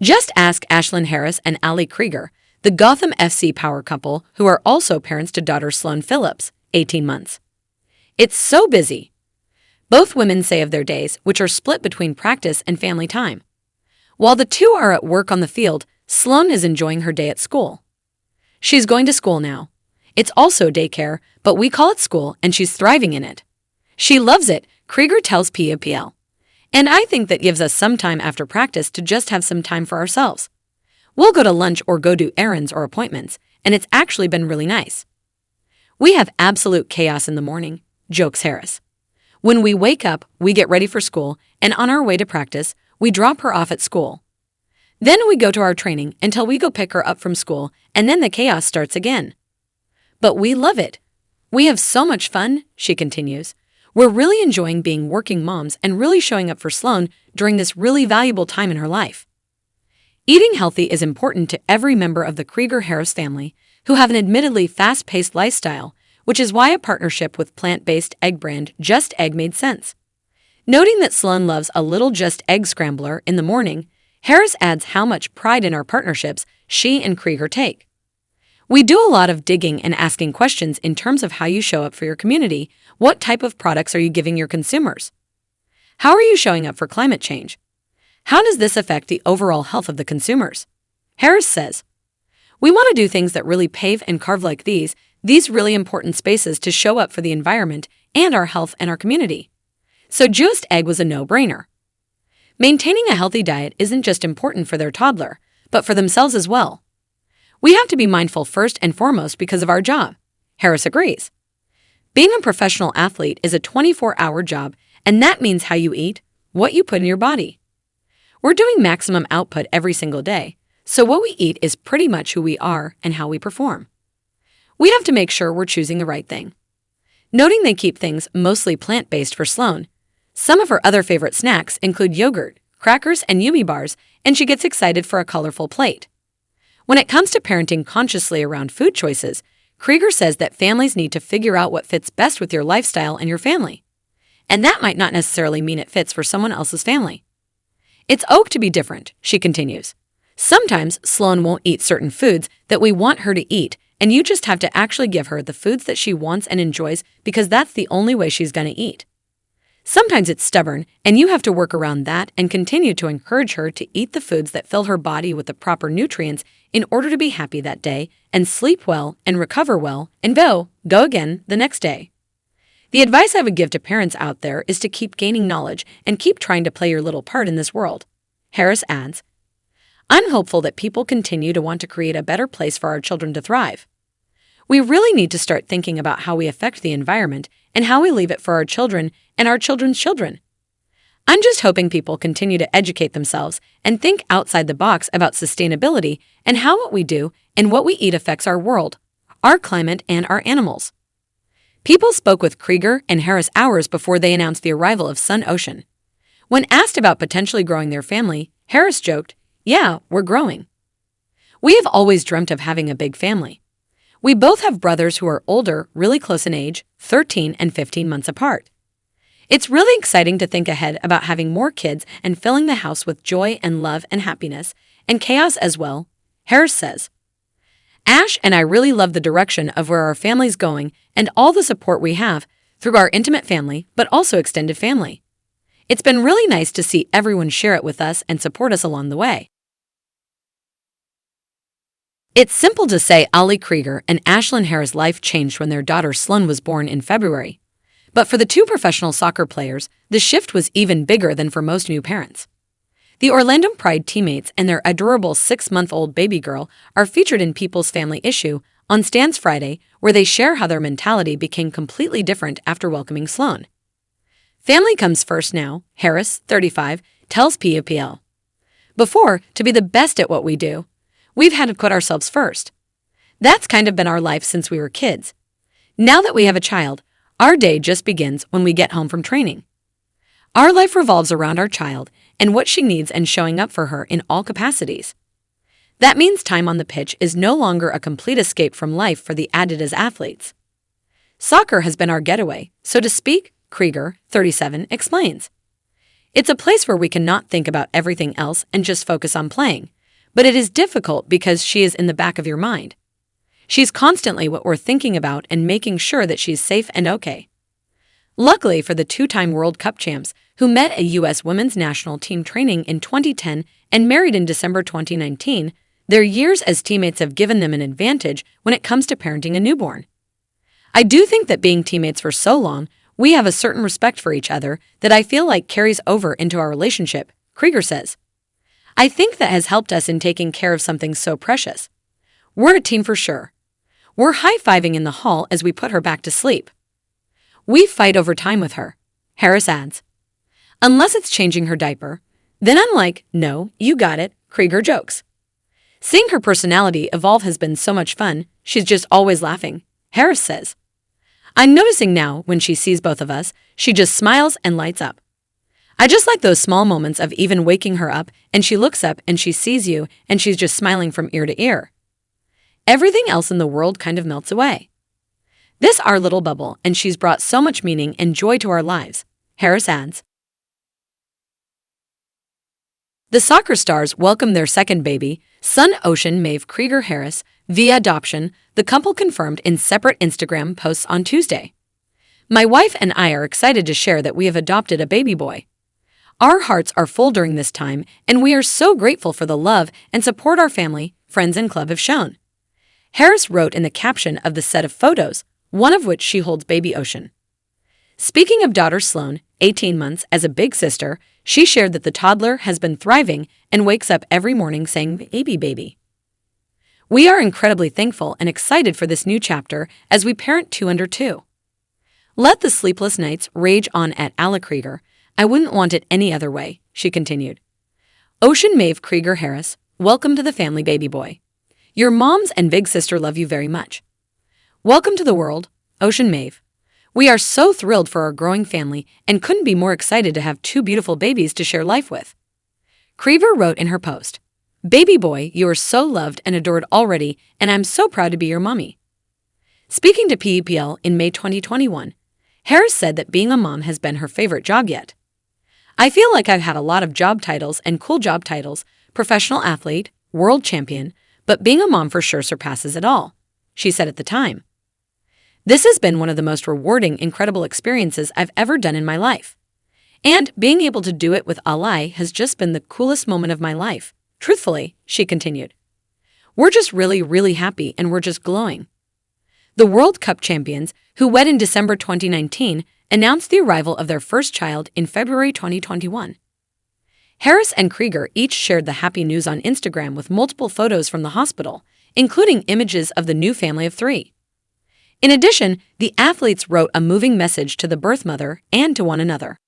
Just ask Ashlyn Harris and Ali Krieger, the Gotham FC power couple who are also parents to daughter Sloane Phillips, 18 months. It's so busy. Both women say of their days, which are split between practice and family time. While the two are at work on the field, Sloane is enjoying her day at school. She's going to school now. It's also daycare, but we call it school and she's thriving in it. She loves it, Krieger tells POPL. And I think that gives us some time after practice to just have some time for ourselves. We'll go to lunch or go do errands or appointments, and it's actually been really nice. We have absolute chaos in the morning, jokes Harris. When we wake up, we get ready for school, and on our way to practice, we drop her off at school. Then we go to our training until we go pick her up from school, and then the chaos starts again. But we love it. We have so much fun, she continues. We're really enjoying being working moms and really showing up for Sloane during this really valuable time in her life. Eating healthy is important to every member of the Krieger-Harris family, who have an admittedly fast-paced lifestyle, which is why a partnership with plant-based egg brand Just Egg made sense. Noting that Sloane loves a little Just Egg scrambler in the morning, Harris adds how much pride in our partnerships she and Krieger take. We do a lot of digging and asking questions in terms of how you show up for your community. What type of products are you giving your consumers? How are you showing up for climate change? How does this affect the overall health of the consumers? Harris says, we want to do things that really pave and carve like these really important spaces to show up for the environment and our health and our community. So Just Egg was a no-brainer. Maintaining a healthy diet isn't just important for their toddler, but for themselves as well. We have to be mindful first and foremost because of our job. Harris agrees. Being a professional athlete is a 24-hour job, and that means how you eat, what you put in your body. We're doing maximum output every single day, so what we eat is pretty much who we are and how we perform. We have to make sure we're choosing the right thing. Noting they keep things mostly plant-based for Sloane, some of her other favorite snacks include yogurt, crackers, and Yumi bars, and she gets excited for a colorful plate. When it comes to parenting consciously around food choices, Krieger says that families need to figure out what fits best with your lifestyle and your family. And that might not necessarily mean it fits for someone else's family. It's okay to be different, she continues. Sometimes Sloane won't eat certain foods that we want her to eat, and you just have to actually give her the foods that she wants and enjoys because that's the only way she's going to eat. Sometimes it's stubborn, and you have to work around that and continue to encourage her to eat the foods that fill her body with the proper nutrients in order to be happy that day and sleep well and recover well and go again the next day. The advice I would give to parents out there is to keep gaining knowledge and keep trying to play your little part in this world. Harris adds, I'm hopeful that people continue to want to create a better place for our children to thrive. We really need to start thinking about how we affect the environment and how we leave it for our children and our children's children. I'm just hoping people continue to educate themselves and think outside the box about sustainability and how what we do and what we eat affects our world, our climate, and our animals. People spoke with Krieger and Harris hours before they announced the arrival of Sun Ocean. When asked about potentially growing their family, Harris joked, "Yeah, we're growing. We have always dreamt of having a big family. We both have brothers who are older, really close in age, 13 and 15 months apart. It's really exciting to think ahead about having more kids and filling the house with joy and love and happiness, and chaos as well," Harris says. Ash and I really love the direction of where our family's going and all the support we have through our intimate family, but also extended family. It's been really nice to see everyone share it with us and support us along the way. It's simple to say Ali Krieger and Ashlyn Harris' life changed when their daughter Sloane was born in February. But for the two professional soccer players, the shift was even bigger than for most new parents. The Orlando Pride teammates and their adorable 6-month-old baby girl are featured in People's Family Issue on Stan's Friday, where they share how their mentality became completely different after welcoming Sloane. Family comes first now, Harris, 35, tells POPL. Before, to be the best at what we do, we've had to put ourselves first. That's kind of been our life since we were kids. Now that we have a child, our day just begins when we get home from training. Our life revolves around our child and what she needs and showing up for her in all capacities. That means time on the pitch is no longer a complete escape from life for the Adidas athletes. Soccer has been our getaway, so to speak, Krieger, 37, explains. It's a place where we cannot think about everything else and just focus on playing, But it is difficult because she is in the back of your mind. She's constantly what we're thinking about and making sure that she's safe and okay. Luckily for the two-time World Cup champs, who met at U.S. women's national team training in 2010 and married in December 2019, their years as teammates have given them an advantage when it comes to parenting a newborn. I do think that being teammates for so long, we have a certain respect for each other that I feel like carries over into our relationship, Krieger says. I think that has helped us in taking care of something so precious. We're a team for sure. We're high-fiving in the hall as we put her back to sleep. We fight over time with her, Harris adds. Unless it's changing her diaper. Then I'm like, no, you got it, Krieger jokes. Seeing her personality evolve has been so much fun, she's just always laughing, Harris says. I'm noticing now when she sees both of us, she just smiles and lights up. I just like those small moments of even waking her up and she looks up and she sees you and she's just smiling from ear to ear. Everything else in the world kind of melts away. This our little bubble, and she's brought so much meaning and joy to our lives, Harris adds. The soccer stars welcome their second baby, son Ocean Maeve Krieger Harris, via adoption, the couple confirmed in separate Instagram posts on Tuesday. My wife and I are excited to share that we have adopted a baby boy. Our hearts are full during this time, and we are so grateful for the love and support our family, friends, and club have shown. Harris wrote in the caption of the set of photos, one of which she holds baby Ocean. Speaking of daughter Sloane, 18 months, as a big sister, she shared that the toddler has been thriving and wakes up every morning saying, "Baby, baby." We are incredibly thankful and excited for this new chapter as we parent two under two. Let the sleepless nights rage on at Allie Krieger. I wouldn't want it any other way, she continued. Ocean Maeve Krieger Harris, welcome to the family, baby boy. Your moms and big sister love you very much. Welcome to the world, Ocean Maeve. We are so thrilled for our growing family and couldn't be more excited to have two beautiful babies to share life with. Krieger wrote in her post, "Baby boy, you are so loved and adored already, and I'm so proud to be your mommy." Speaking to PEPL in May 2021, Harris said that being a mom has been her favorite job yet. I feel like I've had a lot of job titles and cool job titles, professional athlete, world champion, but being a mom for sure surpasses it all, she said at the time. This has been one of the most rewarding, incredible experiences I've ever done in my life. And being able to do it with Allie has just been the coolest moment of my life. Truthfully, she continued. We're just really, really happy and we're just glowing. The World Cup champions, who wed in December 2019, announced the arrival of their first child in February 2021. Harris and Krieger each shared the happy news on Instagram with multiple photos from the hospital, including images of the new family of three. In addition, the athletes wrote a moving message to the birth mother and to one another.